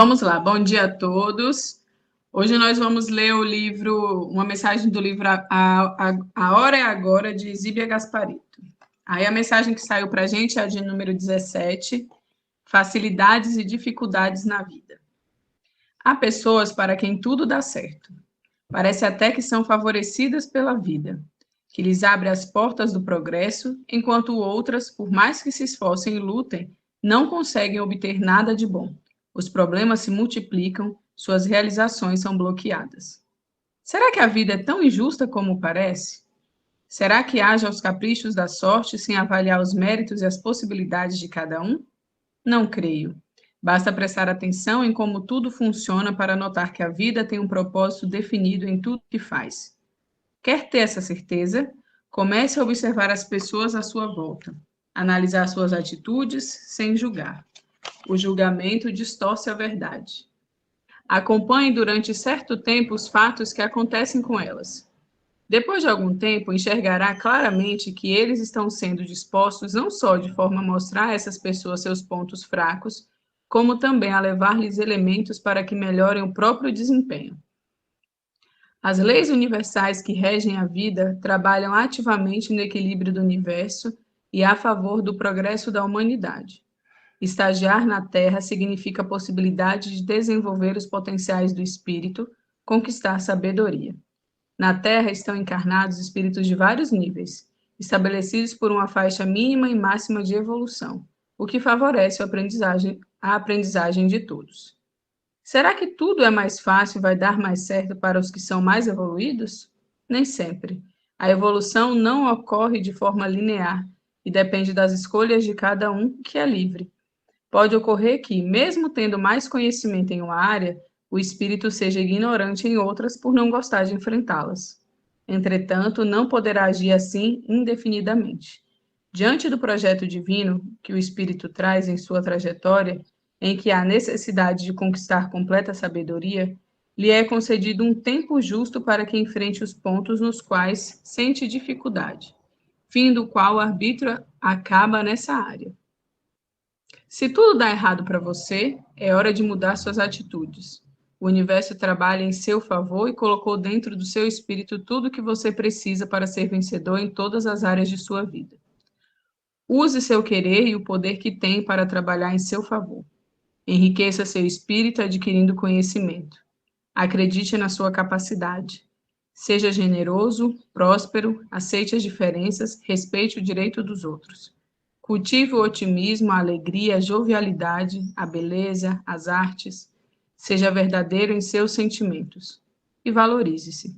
Vamos lá, bom dia a todos. Hoje nós vamos ler o livro, uma mensagem do livro A Hora é Agora, de Zíbia Gasparito. Aí a mensagem que saiu para a gente é a de número 17, Facilidades e Dificuldades na Vida. Há pessoas para quem tudo dá certo. Parece até que são favorecidas pela vida, que lhes abre as portas do progresso, enquanto outras, por mais que se esforcem e lutem, não conseguem obter nada de bom. Os problemas se multiplicam, suas realizações são bloqueadas. Será que a vida é tão injusta como parece? Será que age aos caprichos da sorte sem avaliar os méritos e as possibilidades de cada um? Não creio. Basta prestar atenção em como tudo funciona para notar que a vida tem um propósito definido em tudo que faz. Quer ter essa certeza? Comece a observar as pessoas à sua volta, analisar suas atitudes sem julgar. O julgamento distorce a verdade. Acompanhe durante certo tempo os fatos que acontecem com elas. Depois de algum tempo, enxergará claramente que eles estão sendo dispostos não só de forma a mostrar a essas pessoas seus pontos fracos, como também a levar-lhes elementos para que melhorem o próprio desempenho. As leis universais que regem a vida trabalham ativamente no equilíbrio do universo e a favor do progresso da humanidade. Estagiar na Terra significa a possibilidade de desenvolver os potenciais do espírito, conquistar sabedoria. Na Terra estão encarnados espíritos de vários níveis, estabelecidos por uma faixa mínima e máxima de evolução, o que favorece a aprendizagem de todos. Será que tudo é mais fácil e vai dar mais certo para os que são mais evoluídos? Nem sempre. A evolução não ocorre de forma linear e depende das escolhas de cada um, que é livre. Pode ocorrer que, mesmo tendo mais conhecimento em uma área, o espírito seja ignorante em outras por não gostar de enfrentá-las. Entretanto, não poderá agir assim indefinidamente. Diante do projeto divino que o espírito traz em sua trajetória, em que há necessidade de conquistar completa sabedoria, lhe é concedido um tempo justo para que enfrente os pontos nos quais sente dificuldade, fim do qual o arbítrio acaba nessa área. Se tudo dá errado para você, é hora de mudar suas atitudes. O universo trabalha em seu favor e colocou dentro do seu espírito tudo o que você precisa para ser vencedor em todas as áreas de sua vida. Use seu querer e o poder que tem para trabalhar em seu favor. Enriqueça seu espírito adquirindo conhecimento. Acredite na sua capacidade. Seja generoso, próspero, aceite as diferenças, respeite o direito dos outros. Cultive o otimismo, a alegria, a jovialidade, a beleza, as artes. Seja verdadeiro em seus sentimentos. E valorize-se.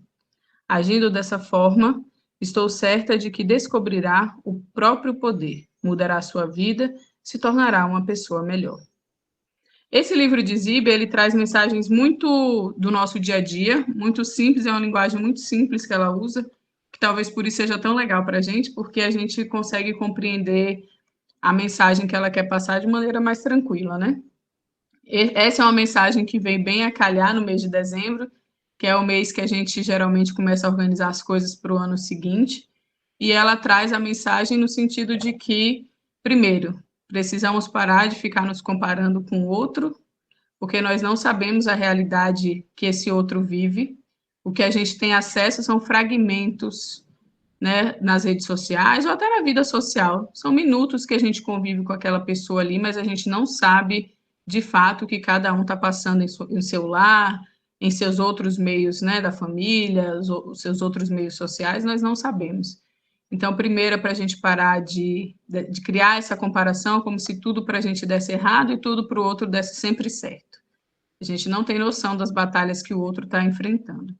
Agindo dessa forma, estou certa de que descobrirá o próprio poder, mudará sua vida, se tornará uma pessoa melhor. Esse livro de Zíbia, ele traz mensagens muito do nosso dia a dia, muito simples, é uma linguagem muito simples que ela usa, que talvez por isso seja tão legal para a gente, porque a gente consegue compreender a mensagem que ela quer passar de maneira mais tranquila, né? Essa é uma mensagem que vem bem a calhar no mês de dezembro, que é o mês que a gente geralmente começa a organizar as coisas para o ano seguinte, e ela traz a mensagem no sentido de que, primeiro, precisamos parar de ficar nos comparando com o outro, porque nós não sabemos a realidade que esse outro vive. O que a gente tem acesso são fragmentos, né, nas redes sociais ou até na vida social. São minutos que a gente convive com aquela pessoa ali, mas a gente não sabe de fato o que cada um está passando em seu lar, em seus outros meios, né, da família, os seus outros meios sociais, nós não sabemos. Então, primeiro, é para a gente parar de criar essa comparação como se tudo para a gente desse errado e tudo para o outro desse sempre certo. A gente não tem noção das batalhas que o outro está enfrentando.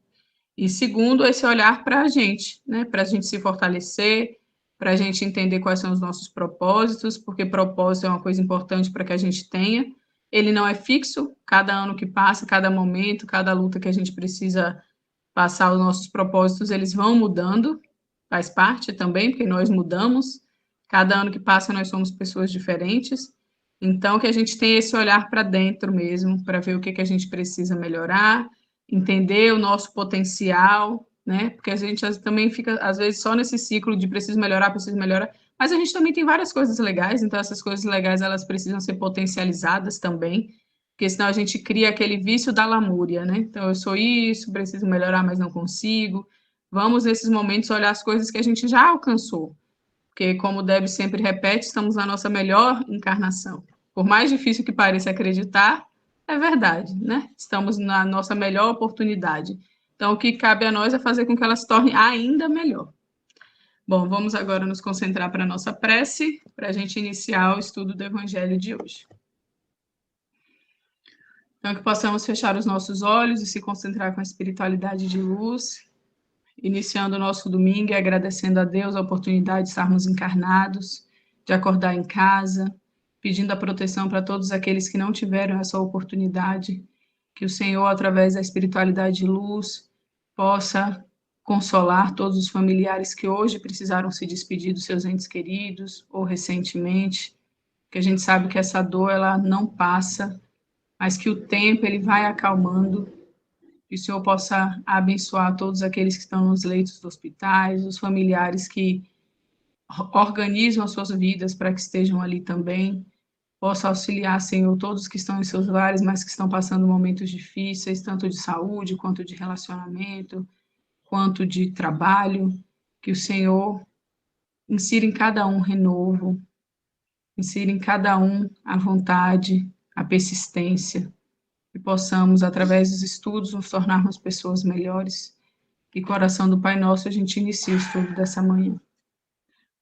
E segundo, esse olhar para a gente, né? Para a gente se fortalecer, para a gente entender quais são os nossos propósitos, porque propósito é uma coisa importante para que a gente tenha. Ele não é fixo, cada ano que passa, cada momento, cada luta que a gente precisa passar, os nossos propósitos, eles vão mudando, faz parte também, porque nós mudamos, cada ano que passa nós somos pessoas diferentes, então que a gente tenha esse olhar para dentro mesmo, para ver o que a gente precisa melhorar, entender o nosso potencial, né? Porque a gente também fica, às vezes, só nesse ciclo de preciso melhorar, mas a gente também tem várias coisas legais, então essas coisas legais, elas precisam ser potencializadas também, porque senão a gente cria aquele vício da lamúria, né? Então, eu sou isso, preciso melhorar, mas não consigo. Vamos, nesses momentos, olhar as coisas que a gente já alcançou, porque, como o Deb sempre repete, estamos na nossa melhor encarnação. Por mais difícil que pareça acreditar, é verdade, né? Estamos na nossa melhor oportunidade. Então, o que cabe a nós é fazer com que ela se torne ainda melhor. Bom, vamos agora nos concentrar para a nossa prece, para a gente iniciar o estudo do Evangelho de hoje. Então, que possamos fechar os nossos olhos e se concentrar com a espiritualidade de luz, iniciando o nosso domingo e agradecendo a Deus a oportunidade de estarmos encarnados, de acordar em casa, pedindo a proteção para todos aqueles que não tiveram essa oportunidade, que o Senhor, através da espiritualidade de luz, possa consolar todos os familiares que hoje precisaram se despedir dos seus entes queridos, ou recentemente, que a gente sabe que essa dor, ela não passa, mas que o tempo, ele vai acalmando, que o Senhor possa abençoar todos aqueles que estão nos leitos dos hospitais, os familiares que organizam as suas vidas para que estejam ali também, possa auxiliar, Senhor, todos que estão em seus lares, mas que estão passando momentos difíceis, tanto de saúde, quanto de relacionamento, quanto de trabalho, que o Senhor insira em cada um renovo, insira em cada um a vontade, a persistência, que possamos, através dos estudos, nos tornarmos pessoas melhores. Que coração do Pai Nosso a gente inicia o estudo dessa manhã.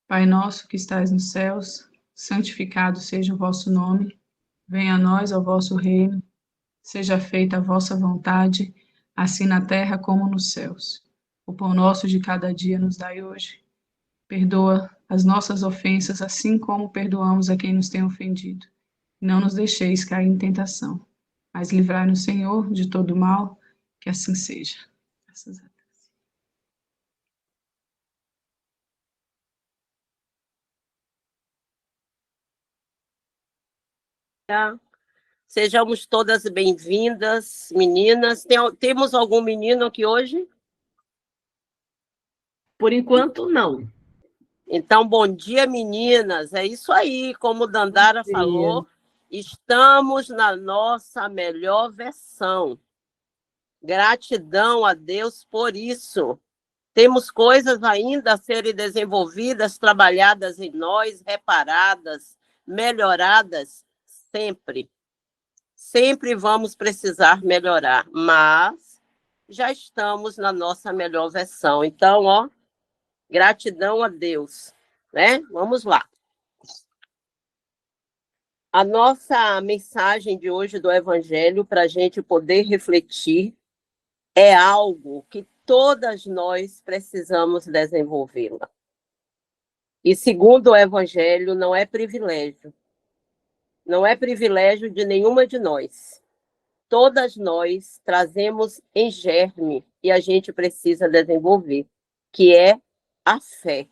Pai nosso que estais nos céus, santificado seja o vosso nome, venha a nós o vosso reino, seja feita a vossa vontade, assim na terra como nos céus. O pão nosso de cada dia nos dai hoje. Perdoa as nossas ofensas, assim como perdoamos a quem nos tem ofendido. Não nos deixeis cair em tentação, mas livrai-nos, Senhor, de todo mal, que assim seja. Graças a Deus. Sejamos todas bem-vindas, meninas. Temos algum menino aqui hoje? Por enquanto, não. Então, bom dia, meninas. É isso aí, como Dandara falou, estamos na nossa melhor versão. Gratidão a Deus por isso. Temos coisas ainda a serem desenvolvidas, trabalhadas em nós, reparadas, melhoradas, sempre. Sempre vamos precisar melhorar, mas já estamos na nossa melhor versão. Então, gratidão a Deus, né? Vamos lá. A nossa mensagem de hoje do Evangelho, para a gente poder refletir, é algo que todas nós precisamos desenvolvê-la. E segundo o Evangelho, não é privilégio. Não é privilégio de nenhuma de nós. Todas nós trazemos em germe e a gente precisa desenvolver, que é a fé.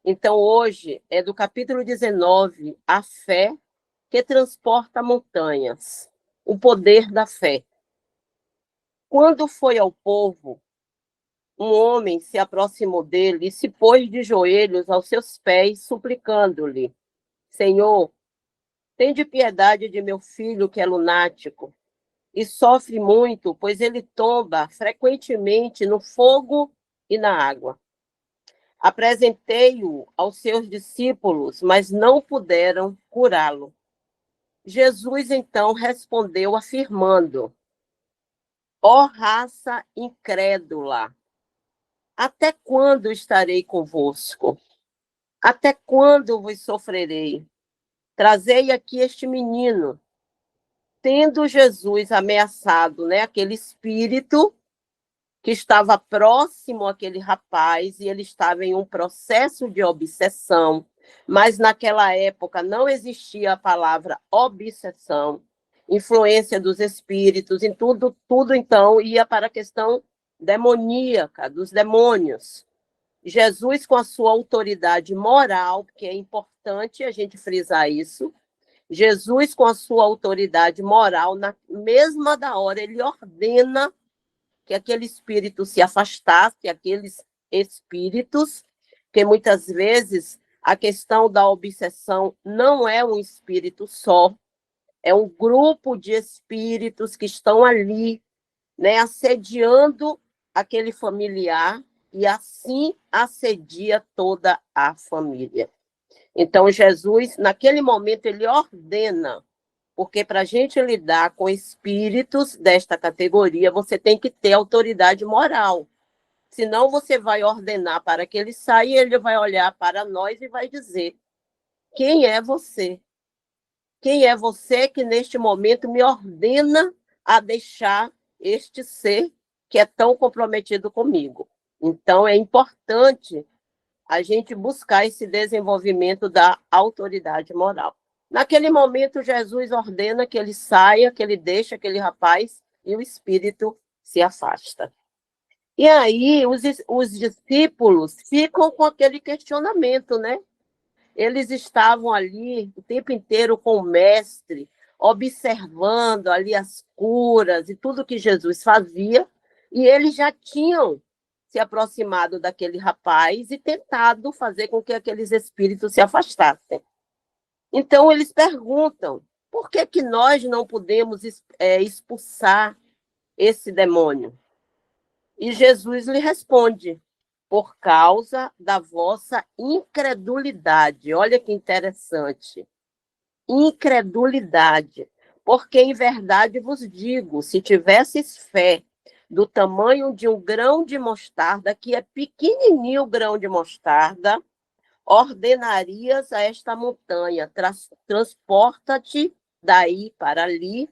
Então, hoje é do capítulo 19, a fé que transporta montanhas, o poder da fé. Quando foi ao povo, um homem se aproximou dele e se pôs de joelhos aos seus pés, suplicando-lhe: Senhor, tende piedade de meu filho que é lunático e sofre muito, pois ele tomba frequentemente no fogo e na água. Apresentei-o aos seus discípulos, mas não puderam curá-lo. Jesus então respondeu afirmando: Ó raça incrédula, até quando estarei convosco? Até quando vos sofrerei? Trazei aqui este menino. Tendo Jesus ameaçado, aquele espírito que estava próximo àquele rapaz, e ele estava em um processo de obsessão, mas naquela época não existia a palavra obsessão, influência dos espíritos, em tudo então ia para a questão demoníaca, dos demônios. Jesus, com a sua autoridade moral, porque é importante a gente frisar isso, Jesus, com a sua autoridade moral, na mesma da hora, ele ordena que aquele espírito se afastasse, aqueles espíritos, que muitas vezes a questão da obsessão não é um espírito só, É um grupo de espíritos que estão ali, né, assediando aquele familiar e assim assedia toda a família. Então, Jesus, naquele momento, ele ordena, porque para a gente lidar com espíritos desta categoria, você tem que ter autoridade moral. Senão, você vai ordenar para que ele saia e ele vai olhar para nós e vai dizer: quem é você? Quem é você que neste momento me ordena a deixar este ser que é tão comprometido comigo? Então, é importante a gente buscar esse desenvolvimento da autoridade moral. Naquele momento, Jesus ordena que ele saia, que ele deixe aquele rapaz e o espírito se afasta. E aí, os discípulos ficam com aquele questionamento, né? Eles estavam ali o tempo inteiro com o mestre, observando ali as curas e tudo que Jesus fazia, e eles já tinham se aproximado daquele rapaz e tentado fazer com que aqueles espíritos se afastassem. Então, eles perguntam: por que que nós não podemos expulsar esse demônio? E Jesus lhe responde: por causa da vossa incredulidade. Olha que interessante. Incredulidade. Porque em verdade vos digo, se tivesses fé do tamanho de um grão de mostarda, que é pequenininho o grão de mostarda, ordenarias a esta montanha: transporta-te daí para ali,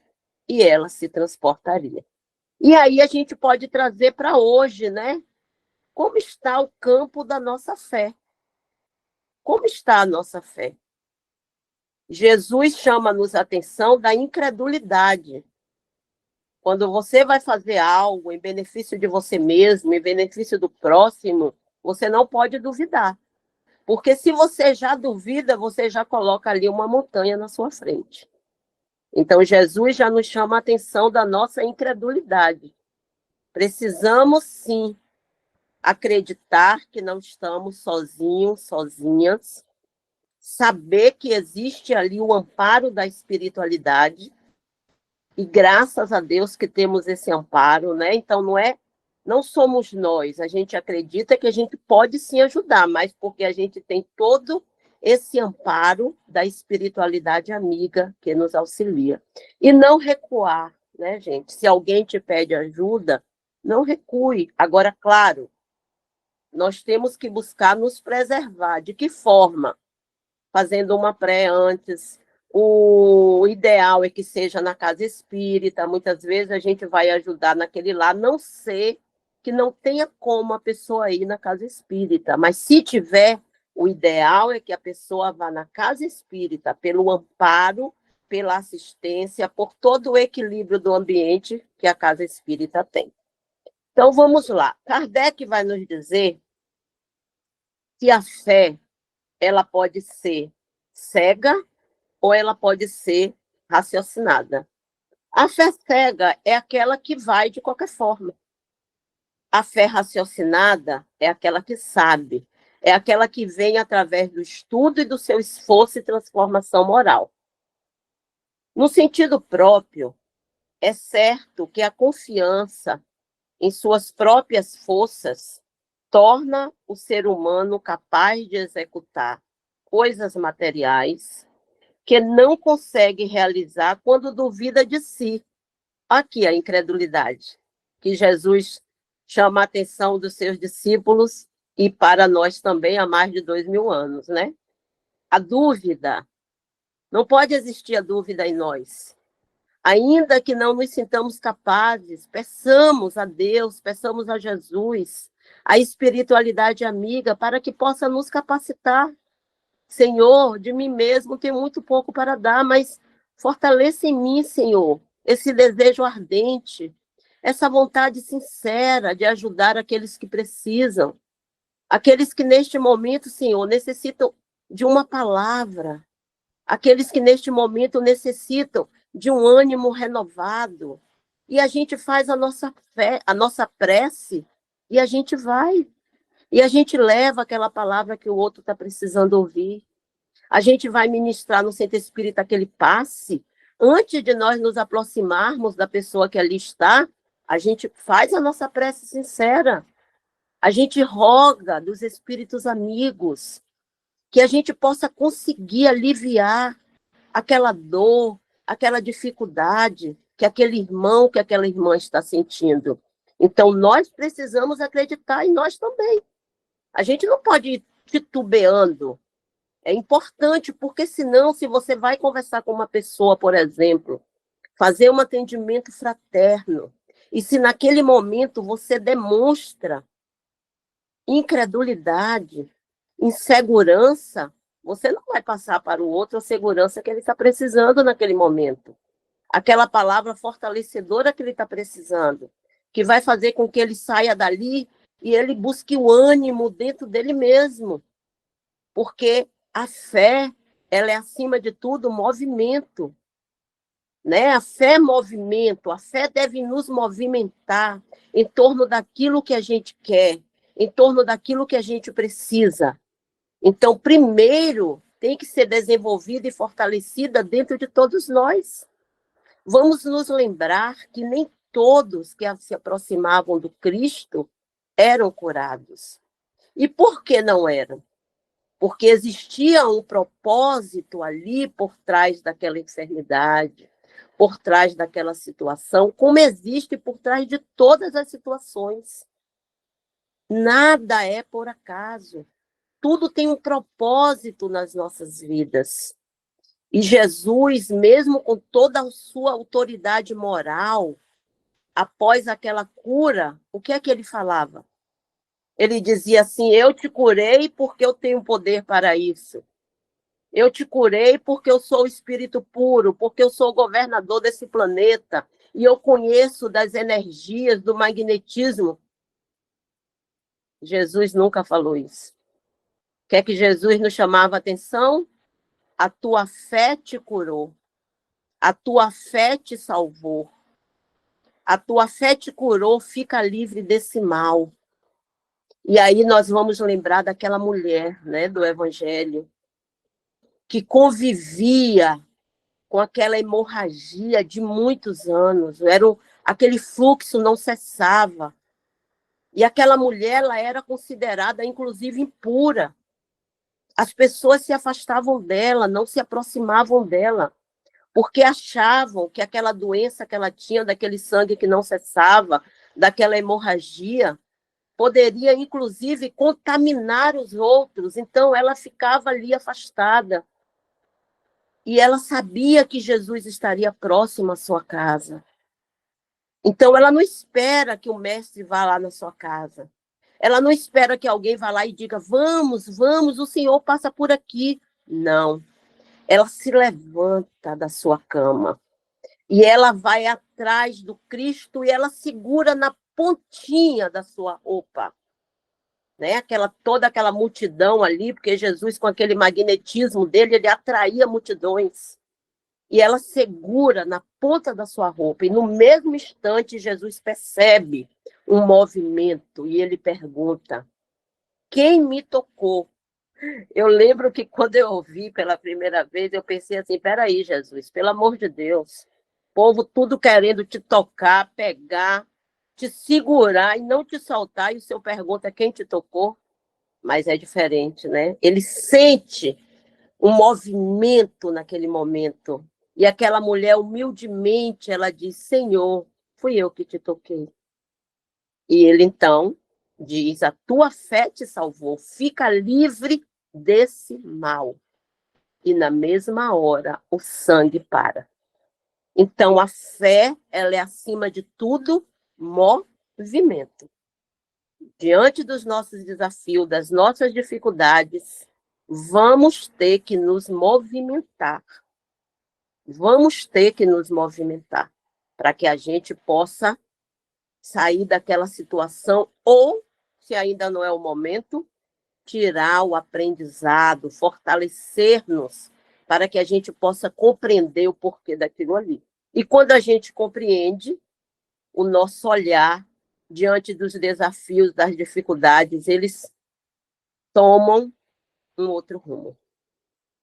e ela se transportaria. E aí a gente pode trazer para hoje, né? Como está o campo da nossa fé? Como está a nossa fé? Jesus chama-nos a atenção da incredulidade. Quando você vai fazer algo em benefício de você mesmo, em benefício do próximo, você não pode duvidar. Porque se você já duvida, você já coloca ali uma montanha na sua frente. Então, Jesus já nos chama a atenção da nossa incredulidade. Precisamos, sim, acreditar que não estamos sozinhos, sozinhas, saber que existe ali o amparo da espiritualidade, e graças a Deus que temos esse amparo, né? Então não somos nós, a gente acredita que a gente pode sim ajudar, mas porque a gente tem todo esse amparo da espiritualidade amiga que nos auxilia. E não recuar, né, gente? Se alguém te pede ajuda, não recue. Agora, claro, nós temos que buscar nos preservar. De que forma? Fazendo uma pré antes. O ideal é que seja na casa espírita. Muitas vezes a gente vai ajudar naquele lá, não ser que não tenha como a pessoa ir na casa espírita, mas se tiver, o ideal é que a pessoa vá na casa espírita pelo amparo, pela assistência, por todo o equilíbrio do ambiente que a casa espírita tem. Então, vamos lá. Kardec vai nos dizer que a fé, ela pode ser cega ou ela pode ser raciocinada. A fé cega é aquela que vai de qualquer forma. A fé raciocinada é aquela que sabe, é aquela que vem através do estudo e do seu esforço e transformação moral. No sentido próprio, é certo que a confiança em suas próprias forças torna o ser humano capaz de executar coisas materiais que não consegue realizar quando duvida de si. Aqui a incredulidade, que Jesus chama a atenção dos seus discípulos e para nós também há mais de 2000 anos, né? A dúvida, não pode existir a dúvida em nós. Ainda que não nos sintamos capazes, peçamos a Deus, peçamos a Jesus, a espiritualidade amiga, para que possa nos capacitar. Senhor, de mim mesmo tenho muito pouco para dar, mas fortaleça em mim, Senhor, esse desejo ardente, essa vontade sincera de ajudar aqueles que precisam, aqueles que neste momento, Senhor, necessitam de uma palavra, aqueles que neste momento necessitam de um ânimo renovado. E a gente faz a nossa fé, a nossa prece, e a gente vai. E a gente leva aquela palavra que o outro está precisando ouvir. A gente vai ministrar no centro espírita aquele passe, Antes de nós nos aproximarmos da pessoa que ali está, a gente faz a nossa prece sincera. A gente roga dos espíritos amigos que a gente possa conseguir aliviar aquela dor, aquela dificuldade que aquele irmão, que aquela irmã está sentindo. Então, nós precisamos acreditar em nós também. A gente não pode ir titubeando. É importante, porque senão, se você vai conversar com uma pessoa, por exemplo, fazer um atendimento fraterno, e se naquele momento você demonstra incredulidade, insegurança, você não vai passar para o outro a segurança que ele está precisando naquele momento. Aquela palavra fortalecedora que ele está precisando, que vai fazer com que ele saia dali e ele busque o ânimo dentro dele mesmo. Porque a fé, ela é, acima de tudo, movimento. Né? A fé é movimento, a fé deve nos movimentar em torno daquilo que a gente quer, em torno daquilo que a gente precisa. Então, primeiro, tem que ser desenvolvida e fortalecida dentro de todos nós. Vamos nos lembrar que nem todos que se aproximavam do Cristo eram curados. E por que não eram? Porque existia um propósito ali por trás daquela enfermidade, por trás daquela situação, como existe por trás de todas as situações. Nada é por acaso. Tudo tem um propósito nas nossas vidas. E Jesus, mesmo com toda a sua autoridade moral, após aquela cura, o que é que ele falava? Ele dizia assim: eu te curei porque eu tenho poder para isso. Eu te curei porque eu sou o espírito puro, porque eu sou o governador desse planeta e eu conheço das energias, do magnetismo. Jesus nunca falou isso. O que é que Jesus nos chamava a atenção? A tua fé te curou. A tua fé te salvou. A tua fé te curou, fica livre desse mal. E aí nós vamos lembrar daquela mulher, né, do Evangelho, que convivia com aquela hemorragia de muitos anos. Aquele fluxo não cessava. E aquela mulher, ela era considerada, inclusive, impura. As pessoas se afastavam dela, não se aproximavam dela, porque achavam que aquela doença que ela tinha, daquele sangue que não cessava, daquela hemorragia, poderia, inclusive, contaminar os outros. Então, ela ficava ali afastada. E ela sabia que Jesus estaria próximo à sua casa. Então, ela não espera que o mestre vá lá na sua casa. Ela não espera que alguém vá lá e diga: vamos, vamos, o Senhor passa por aqui. Não. Ela se levanta da sua cama e ela vai atrás do Cristo e ela segura na pontinha da sua roupa. Né? Toda aquela multidão ali, porque Jesus, com aquele magnetismo dele, ele atraía multidões. E ela segura na ponta da sua roupa. E no mesmo instante, Jesus percebe um movimento e ele pergunta: quem me tocou? Eu lembro que quando eu ouvi pela primeira vez, eu pensei assim: peraí, Jesus, pelo amor de Deus, povo tudo querendo te tocar, pegar, te segurar e não te soltar, e o senhor pergunta quem te tocou? Mas é diferente, né? Ele sente um movimento naquele momento. E aquela mulher, humildemente, ela diz: Senhor, fui eu que te toquei. E ele, então, diz: a tua fé te salvou, fica livre desse mal. E na mesma hora, o sangue para. Então, a fé, ela é, acima de tudo, movimento. Diante dos nossos desafios, das nossas dificuldades, vamos ter que nos movimentar. Vamos ter que nos movimentar para que a gente possa sair daquela situação ou, se ainda não é o momento, tirar o aprendizado, fortalecer-nos para que a gente possa compreender o porquê daquilo ali. E quando a gente compreende, o nosso olhar diante dos desafios, das dificuldades, eles tomam um outro rumo.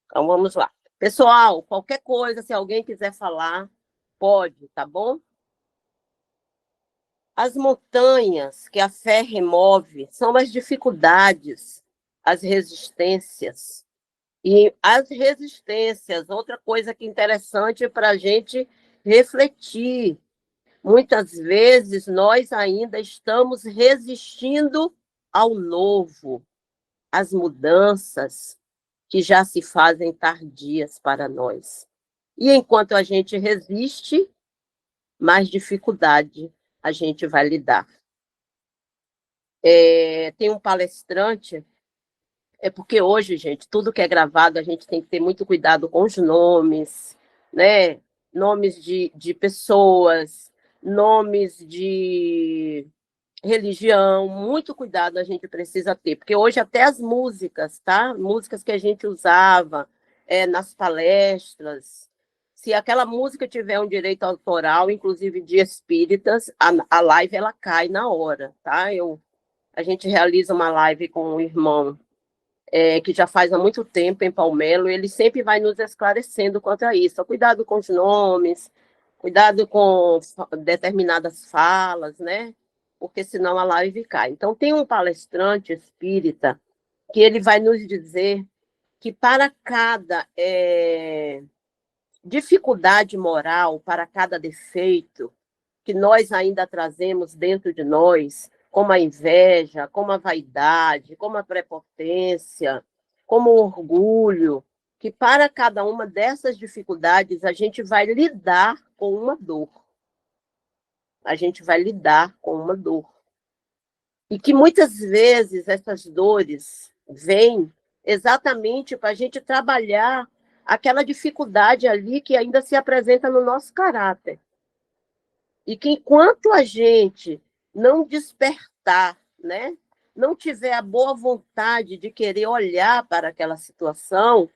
Então, vamos lá. Pessoal, qualquer coisa, se alguém quiser falar, pode, tá bom? As montanhas que a fé remove são as dificuldades, as resistências. E as resistências, outra coisa que é interessante para a gente refletir. Muitas vezes nós ainda estamos resistindo ao novo, às mudanças que já se fazem tardias para nós. E enquanto a gente resiste, mais dificuldade a gente vai lidar. Tem um palestrante, porque hoje, gente, tudo que é gravado, a gente tem que ter muito cuidado com os nomes, né? Nomes de pessoas, nomes de religião, muito cuidado a gente precisa ter, porque hoje até as músicas, tá? Músicas que a gente usava nas palestras, se aquela música tiver um direito autoral, inclusive de espíritas, a live ela cai na hora, tá? A gente realiza uma live com um irmão que já faz há muito tempo em Palmelo, ele sempre vai nos esclarecendo quanto a isso. Cuidado com os nomes, cuidado com determinadas falas, né? Porque senão a live cai. Então, tem um palestrante espírita que ele vai nos dizer que para cada dificuldade moral, para cada defeito que nós ainda trazemos dentro de nós, como a inveja, como a vaidade, como a prepotência, como o orgulho, que para cada uma dessas dificuldades a gente vai lidar com uma dor. A gente vai lidar com uma dor. E que muitas vezes essas dores vêm exatamente para a gente trabalhar aquela dificuldade ali que ainda se apresenta no nosso caráter. E que enquanto a gente não despertar, né, não tiver a boa vontade de querer olhar para aquela situação,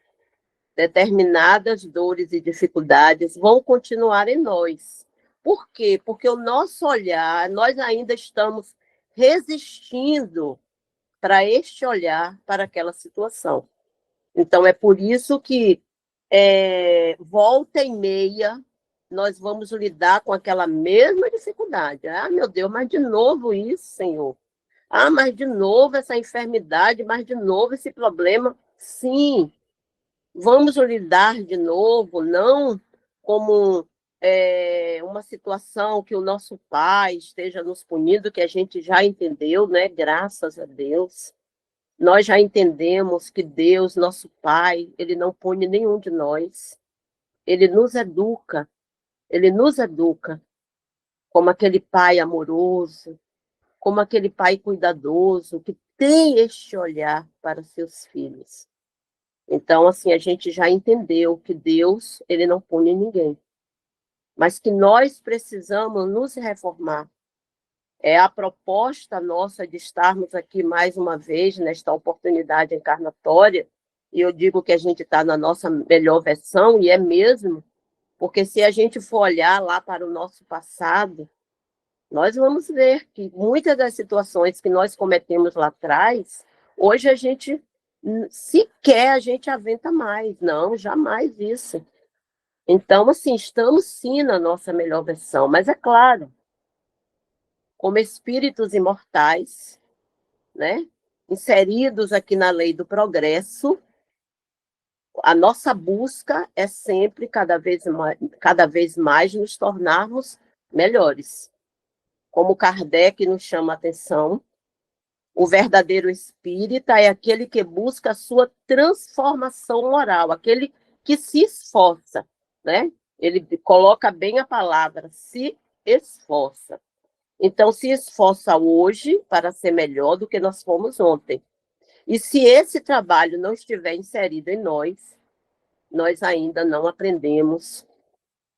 determinadas dores e dificuldades vão continuar em nós. Por quê? Porque o nosso olhar, nós ainda estamos resistindo para este olhar para aquela situação. Então, é por isso que volta e meia nós vamos lidar com aquela mesma dificuldade. Ah, meu Deus, mas de novo isso, Senhor. Ah, mas de novo essa enfermidade, mas de novo esse problema. Sim, vamos lidar de novo, não como uma situação que o nosso pai esteja nos punindo, que a gente já entendeu, né? Graças a Deus. Nós já entendemos que Deus, nosso Pai, ele não pune nenhum de nós. Ele nos educa como aquele pai amoroso, como aquele pai cuidadoso, que tem este olhar para seus filhos. Então, assim, a gente já entendeu que Deus, ele não pune ninguém, mas que nós precisamos nos reformar. É a proposta nossa de estarmos aqui mais uma vez, nesta oportunidade encarnatória, e eu digo que a gente está na nossa melhor versão, e é mesmo, porque se a gente for olhar lá para o nosso passado, nós vamos ver que muitas das situações que nós cometemos lá atrás, hoje a gente sequer a gente aventa mais. Não, jamais isso. Então, assim, estamos sim na nossa melhor versão, mas é claro, como espíritos imortais, né, inseridos aqui na lei do progresso, a nossa busca é sempre cada vez mais nos tornarmos melhores. Como Kardec nos chama a atenção, o verdadeiro espírita é aquele que busca a sua transformação moral, aquele que se esforça, né? Ele coloca bem a palavra, se esforça. Então, se esforça hoje para ser melhor do que nós fomos ontem. E se esse trabalho não estiver inserido em nós, nós ainda não aprendemos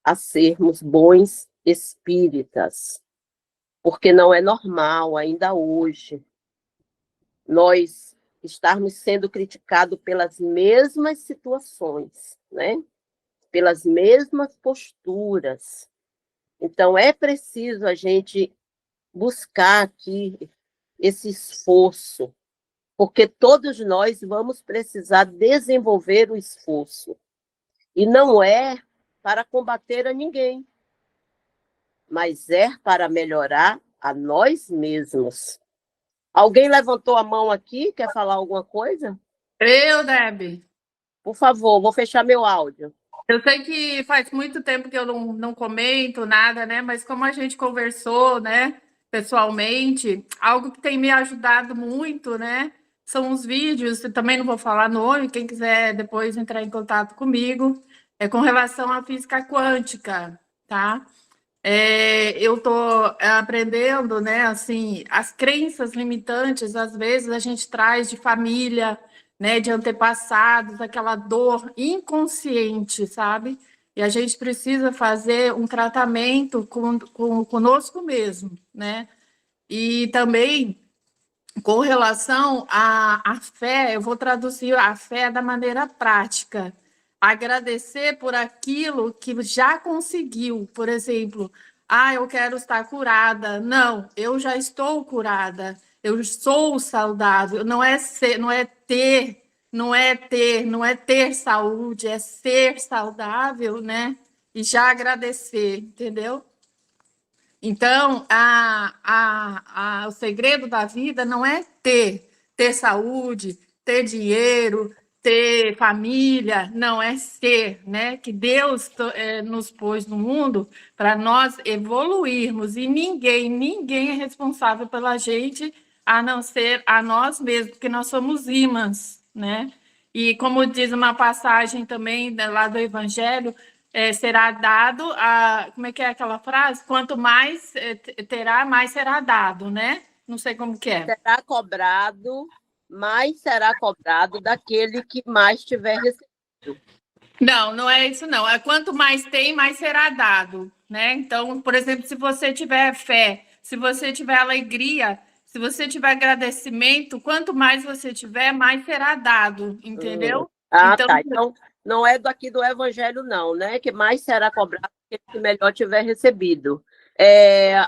a sermos bons espíritas, porque não é normal ainda hoje nós estarmos sendo criticados pelas mesmas situações, né? Pelas mesmas posturas. Então, é preciso a gente buscar aqui esse esforço, porque todos nós vamos precisar desenvolver o esforço. E não é para combater a ninguém, mas é para melhorar a nós mesmos. Alguém levantou a mão aqui? Quer falar alguma coisa? Eu, Deb. Por favor, vou fechar meu áudio. Eu sei que faz muito tempo que eu não comento nada, né? Mas como a gente conversou, né, pessoalmente, algo que tem me ajudado muito, né? São os vídeos, eu também não vou falar nome, quem quiser depois entrar em contato comigo, é com relação à física quântica, tá? Eu estou aprendendo, né? Assim, as crenças limitantes, às vezes, a gente traz de família, né? De antepassados, aquela dor inconsciente, sabe? E a gente precisa fazer um tratamento conosco mesmo, né? E também com relação à fé, eu vou traduzir a fé da maneira prática. Agradecer por aquilo que já conseguiu. Por exemplo, eu quero estar curada. Não, eu já estou curada. Eu sou saudável. Não é ser, não é ter saúde, é ser saudável, né? E já agradecer, entendeu? Então, o segredo da vida não é ter saúde, ter dinheiro, ter família, não é ser, né? Que Deus nos pôs no mundo para nós evoluirmos e ninguém é responsável pela gente a não ser a nós mesmos, porque nós somos ímãs, né? E como diz uma passagem também lá do Evangelho, será dado como é que é aquela frase? Quanto mais terá, mais será dado, né? Não sei como que é. Será cobrado, mais será cobrado daquele que mais tiver recebido. Não é isso não. Quanto mais tem, mais será dado, né? Então, por exemplo, se você tiver fé, se você tiver alegria, se você tiver agradecimento, quanto mais você tiver, mais será dado, entendeu? Então, tá. Então, não é daqui do Evangelho, não, né? Que mais será cobrado aquele que melhor tiver recebido.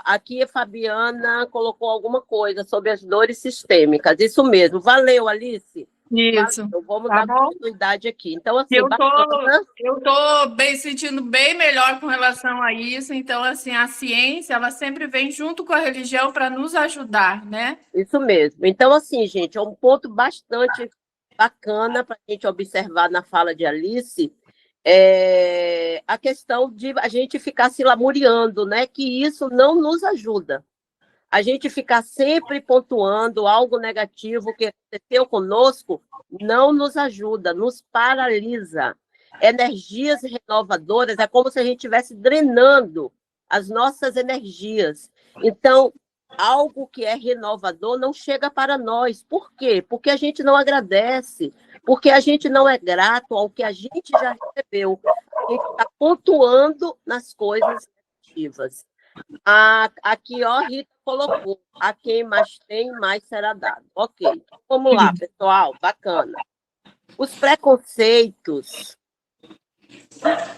Aqui a Fabiana colocou alguma coisa sobre as dores sistêmicas. Isso mesmo. Valeu, Alice. Isso. Valeu. Vamos tá dar bom? continuidade aqui. Então, assim, Eu tô bem sentindo bem melhor com relação a isso. Então, assim, a ciência, ela sempre vem junto com a religião para nos ajudar, né? Isso mesmo. Então, assim, gente, é um ponto bastante bacana para a gente observar na fala de Alice, a questão de a gente ficar se lamuriando, né? Que isso não nos ajuda. A gente ficar sempre pontuando algo negativo que aconteceu conosco não nos ajuda, nos paralisa. Energias renovadoras é como se a gente estivesse drenando as nossas energias. Então, algo que é renovador não chega para nós. Por quê? Porque a gente não agradece, porque a gente não é grato ao que a gente já recebeu. A gente está pontuando nas coisas negativas. Aqui, ó, Rita colocou, a quem mais tem, mais será dado. Ok, vamos lá, pessoal, bacana. Os preconceitos,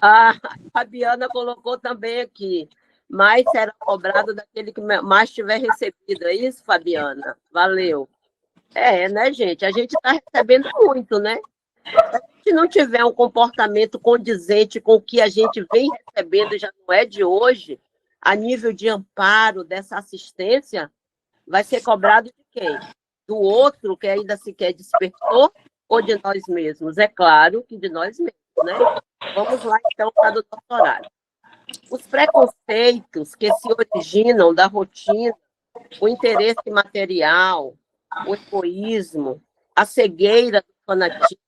a Fabiana colocou também aqui, mais será cobrado daquele que mais tiver recebido, é isso, Fabiana? Valeu. Né, gente? A gente está recebendo muito, né? Se a gente não tiver um comportamento condizente com o que a gente vem recebendo, já não é de hoje, a nível de amparo dessa assistência, vai ser cobrado de quem? Do outro, que ainda sequer despertou, ou de nós mesmos? É claro que de nós mesmos, né? Vamos lá, então, para o doutor horário. Os preconceitos que se originam da rotina, o interesse material, o egoísmo, a cegueira do fanatismo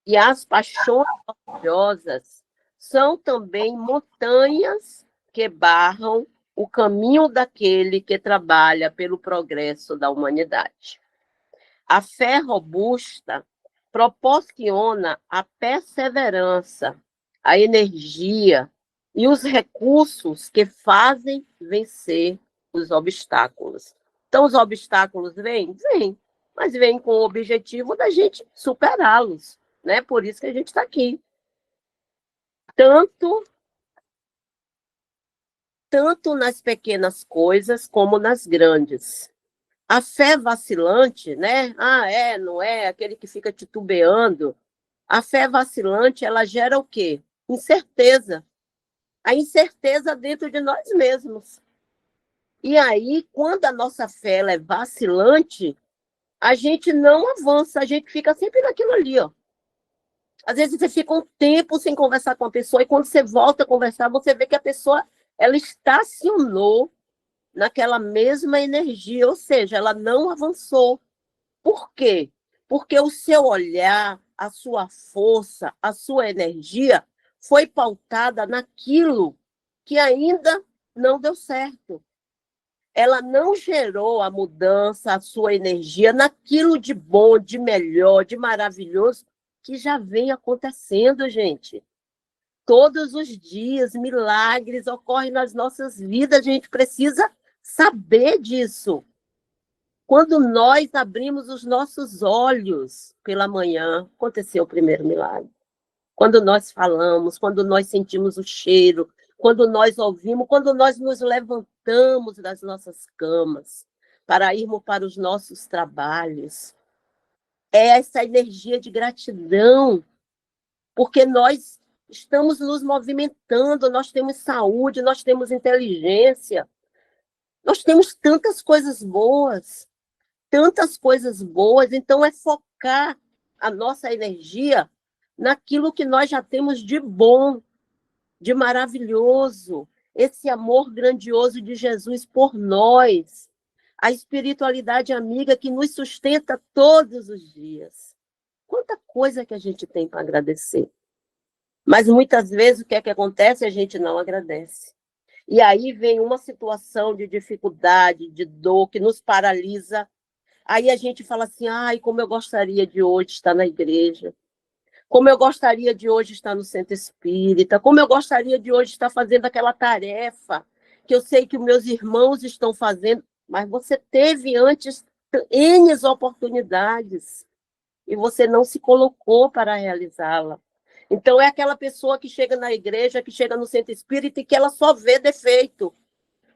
e as paixões orgulhosas são também montanhas que barram o caminho daquele que trabalha pelo progresso da humanidade. A fé robusta proporciona a perseverança, a energia e os recursos que fazem vencer os obstáculos. Então, os obstáculos vêm? Vêm, mas vêm com o objetivo da gente superá-los, né? Por isso que a gente está aqui. Tanto nas pequenas coisas como nas grandes. A fé vacilante, né? Não é, aquele que fica titubeando, A fé vacilante, ela gera o quê? Incerteza. A incerteza dentro de nós mesmos. E aí, quando a nossa fé ela é vacilante, a gente não avança, a gente fica sempre naquilo ali, ó. Às vezes você fica um tempo sem conversar com a pessoa e quando você volta a conversar, você vê que a pessoa ela estacionou naquela mesma energia, ou seja, ela não avançou. Por quê? Porque o seu olhar, a sua força, a sua energia foi pautada naquilo que ainda não deu certo. Ela não gerou a mudança, a sua energia naquilo de bom, de melhor, de maravilhoso que já vem acontecendo, gente. Todos os dias, milagres ocorrem nas nossas vidas, a gente precisa saber disso. Quando nós abrimos os nossos olhos pela manhã, aconteceu o primeiro milagre. Quando nós falamos, quando nós sentimos o cheiro, quando nós ouvimos, quando nós nos levantamos das nossas camas para irmos para os nossos trabalhos. É essa energia de gratidão, porque nós estamos nos movimentando, nós temos saúde, nós temos inteligência, nós temos tantas coisas boas, então é focar a nossa energia naquilo que nós já temos de bom, de maravilhoso, esse amor grandioso de Jesus por nós, a espiritualidade amiga que nos sustenta todos os dias. Quanta coisa que a gente tem para agradecer. Mas muitas vezes o que é que acontece? A gente não agradece. E aí vem uma situação de dificuldade, de dor, que nos paralisa. Aí a gente fala assim, ai, como eu gostaria de hoje estar na igreja. Como eu gostaria de hoje estar no centro espírita. Como eu gostaria de hoje estar fazendo aquela tarefa que eu sei que os meus irmãos estão fazendo. Mas você teve antes N oportunidades e você não se colocou para realizá-la. Então, é aquela pessoa que chega na igreja, que chega no centro espírita e que ela só vê defeito.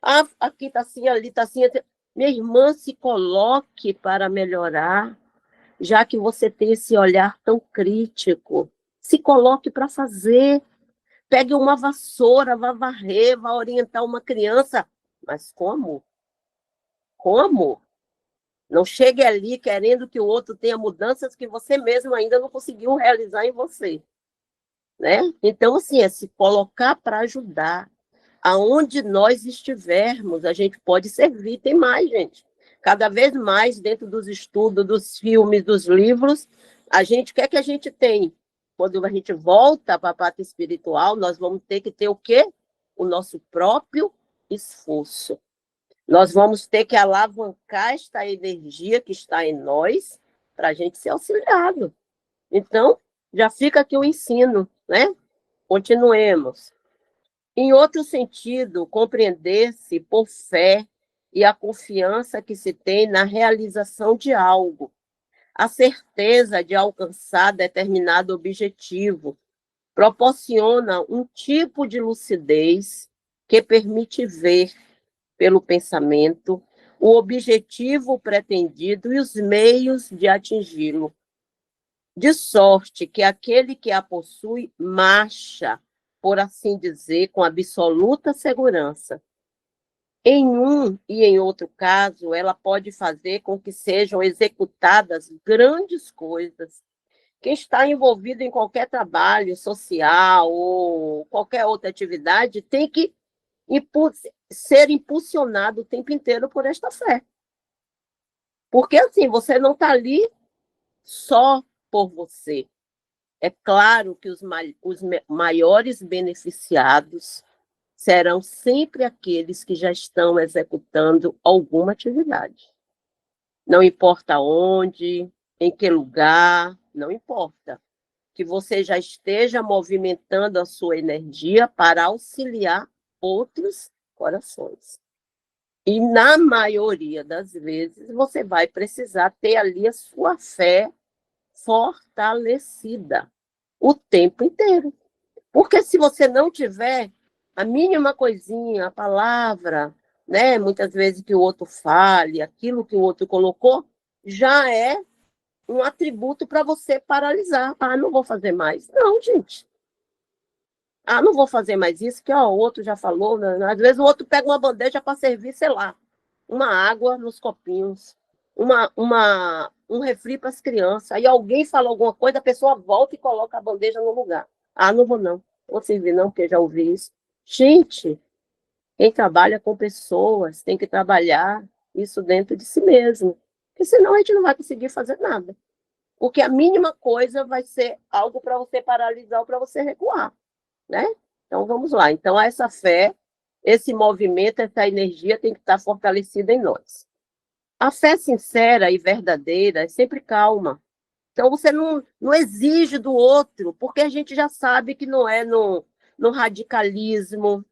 Ah, aqui está assim, ali está assim. Minha irmã, se coloque para melhorar, já que você tem esse olhar tão crítico. Se coloque para fazer. Pegue uma vassoura, vá varrer, vá orientar uma criança. Mas como? Como? Não chegue ali querendo que o outro tenha mudanças que você mesmo ainda não conseguiu realizar em você. Né? Então, assim, é se colocar para ajudar. Aonde nós estivermos, a gente pode servir. Tem mais, gente. Cada vez mais, dentro dos estudos, dos filmes, dos livros, o que é que a gente tem? Quando a gente volta para a parte espiritual, nós vamos ter que ter o quê? O nosso próprio esforço. Nós vamos ter que alavancar esta energia que está em nós para a gente ser auxiliado. Então, já fica aqui o ensino, né? Continuemos. Em outro sentido, compreender-se por fé e a confiança que se tem na realização de algo, a certeza de alcançar determinado objetivo, proporciona um tipo de lucidez que permite ver, pelo pensamento, o objetivo pretendido e os meios de atingi-lo. De sorte que aquele que a possui marcha, por assim dizer, com absoluta segurança. Em um e em outro caso, ela pode fazer com que sejam executadas grandes coisas. Quem está envolvido em qualquer trabalho social ou qualquer outra atividade tem que ser impulsionado o tempo inteiro por esta fé. Porque, assim, você não está ali só por você. É claro que os maiores beneficiados serão sempre aqueles que já estão executando alguma atividade. Não importa onde, em que lugar, não importa. Que você já esteja movimentando a sua energia para auxiliar outros corações. E, na maioria das vezes, você vai precisar ter ali a sua fé fortalecida o tempo inteiro. Porque se você não tiver a mínima coisinha, a palavra, né, muitas vezes que o outro fale, aquilo que o outro colocou, já é um atributo para você paralisar. Ah, não vou fazer mais. Não, gente. Ah, não vou fazer mais isso, que ó, o outro já falou. Né? Às vezes o outro pega uma bandeja para servir, sei lá, uma água nos copinhos, um refri para as crianças. Aí alguém fala alguma coisa, a pessoa volta e coloca a bandeja no lugar. Ah, não vou não. Não vou servir não, porque já ouvi isso. Gente, quem trabalha com pessoas tem que trabalhar isso dentro de si mesmo. Porque senão a gente não vai conseguir fazer nada. Porque a mínima coisa vai ser algo para você paralisar ou para você recuar, né? Então, vamos lá. Então, essa fé, esse movimento, essa energia tem que estar fortalecida em nós. A fé sincera e verdadeira é sempre calma. Então, você não exige do outro, porque a gente já sabe que não é no radicalismo,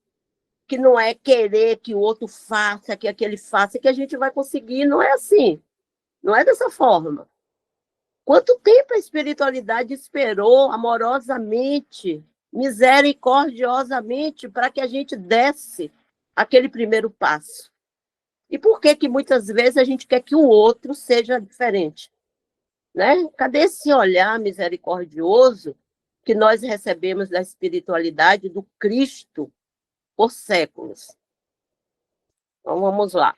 que não é querer que o outro faça, que aquele faça, que a gente vai conseguir. Não é assim. Não é dessa forma. Quanto tempo a espiritualidade esperou amorosamente, misericordiosamente, para que a gente desse aquele primeiro passo? E por que que muitas vezes a gente quer que o outro seja diferente? Né? Cadê esse olhar misericordioso que nós recebemos da espiritualidade do Cristo por séculos? Então, vamos lá.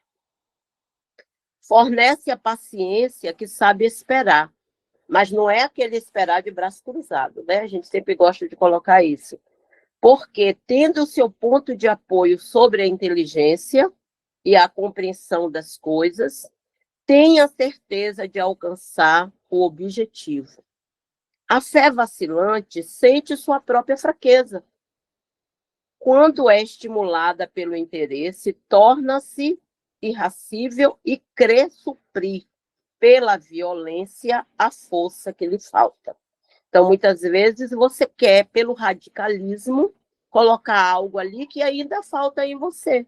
Fornece a paciência que sabe esperar, mas não é aquele esperar de braço cruzado, né? A gente sempre gosta de colocar isso. Porque, tendo o seu ponto de apoio sobre a inteligência e a compreensão das coisas, tem a certeza de alcançar o objetivo. A fé vacilante sente sua própria fraqueza. Quando é estimulada pelo interesse, torna-se irracível e crê suprir pela violência a força que lhe falta. Então, muitas vezes, você quer, pelo radicalismo, colocar algo ali que ainda falta em você,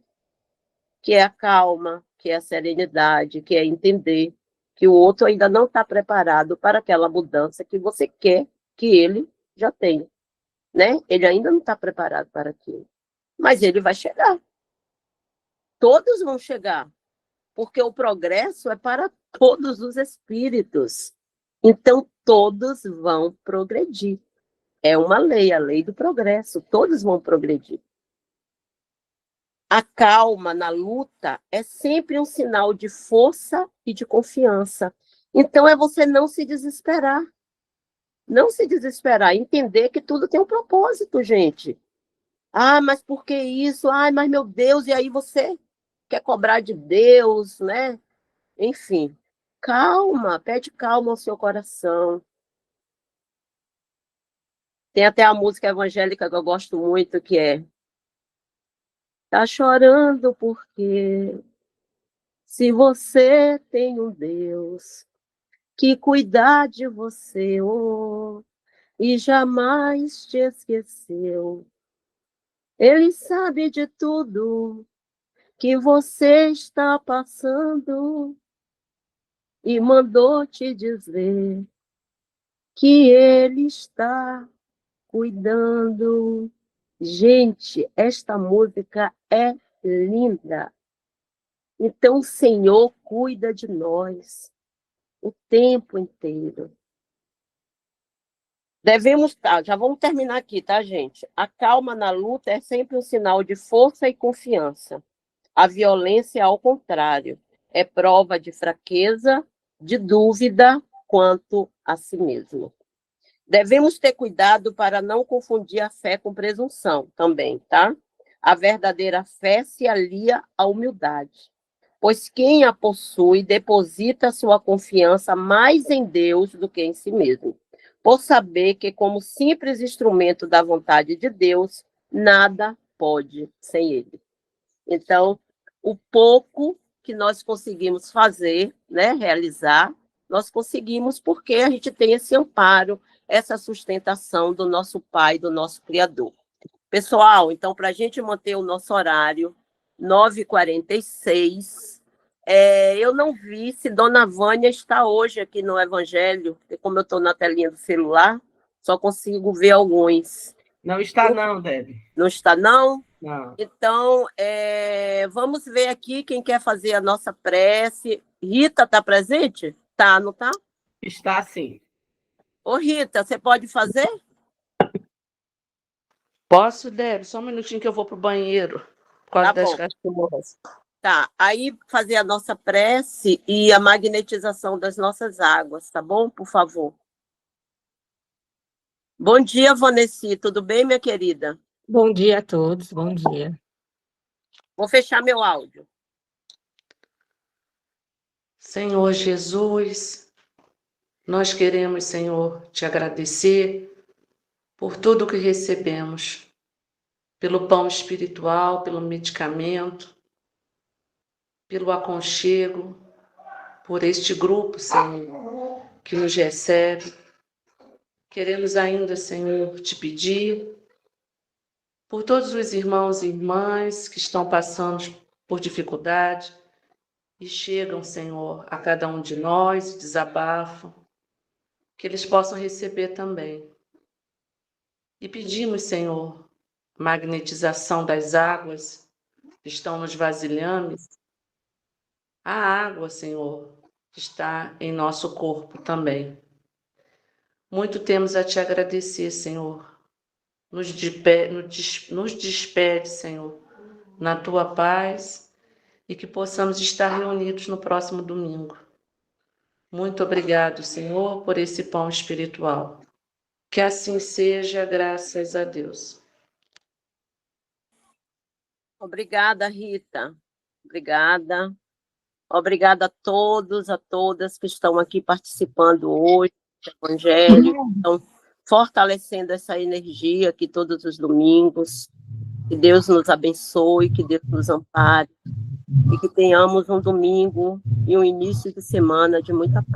que é a calma, que é a serenidade, que é entender que o outro ainda não está preparado para aquela mudança que você quer que ele já tenha. Né? Ele ainda não está preparado para aquilo. Mas ele vai chegar. Todos vão chegar. Porque o progresso é para todos os espíritos. Então, todos vão progredir. É uma lei, a lei do progresso. Todos vão progredir. A calma na luta é sempre um sinal de força e de confiança. Então, é você não se desesperar. Não se desesperar. Entender que tudo tem um propósito, gente. Ah, mas por que isso? Ai, mas meu Deus, e aí você quer cobrar de Deus, né? Enfim, calma, pede calma ao seu coração. Tem até a música evangélica que eu gosto muito, que é: tá chorando porque se você tem um Deus que cuidar de você, oh, e jamais te esqueceu, Ele sabe de tudo que você está passando e mandou te dizer que Ele está cuidando. Gente, esta música é linda. Então, o Senhor cuida de nós o tempo inteiro. Devemos, já vamos terminar aqui, tá, gente? A calma na luta é sempre um sinal de força e confiança. A violência, ao contrário, é prova de fraqueza, de dúvida quanto a si mesmo. Devemos ter cuidado para não confundir a fé com presunção também, tá? A verdadeira fé se alia à humildade, pois quem a possui deposita sua confiança mais em Deus do que em si mesmo, por saber que, como simples instrumento da vontade de Deus, nada pode sem ele. Então, o pouco que nós conseguimos fazer, né, realizar, nós conseguimos porque a gente tem esse amparo, essa sustentação do nosso Pai, do nosso Criador. Pessoal, então, para a gente manter o nosso horário, 9h46, eu não vi se Dona Vânia está hoje aqui no Evangelho, porque como eu estou na telinha do celular, só consigo ver alguns. Não está não, Deb. Não está não? Não. Então, vamos ver aqui quem quer fazer a nossa prece. Rita está presente? Tá, não tá? Está sim. Ô, Rita, você pode fazer? Posso, Débora? Só um minutinho que eu vou para o banheiro, por causa Tá das bom. cachorras. Tá, aí fazer a nossa prece e a magnetização das nossas águas, tá bom? Por favor. Bom dia, Vanessa. Tudo bem, minha querida? Bom dia a todos, bom dia. Vou fechar meu áudio. Senhor Jesus, nós queremos, Senhor, te agradecer por tudo que recebemos, pelo pão espiritual, pelo medicamento, pelo aconchego, por este grupo, Senhor, que nos recebe. Queremos ainda, Senhor, te pedir por todos os irmãos e irmãs que estão passando por dificuldade e chegam, Senhor, a cada um de nós e desabafam, que eles possam receber também. E pedimos, Senhor, magnetização das águas que estão nos vasilhames, a água, Senhor, que está em nosso corpo também. Muito temos a te agradecer, Senhor. Nos despede, Senhor, na tua paz e que possamos estar reunidos no próximo domingo. Muito obrigado, Senhor, por esse pão espiritual. Que assim seja, graças a Deus. Obrigada, Rita. Obrigada. Obrigada a todos, a todas que estão aqui participando hoje do Evangelho, estão fortalecendo essa energia aqui todos os domingos. Que Deus nos abençoe, que Deus nos ampare e que tenhamos um domingo e um início de semana de muita paz.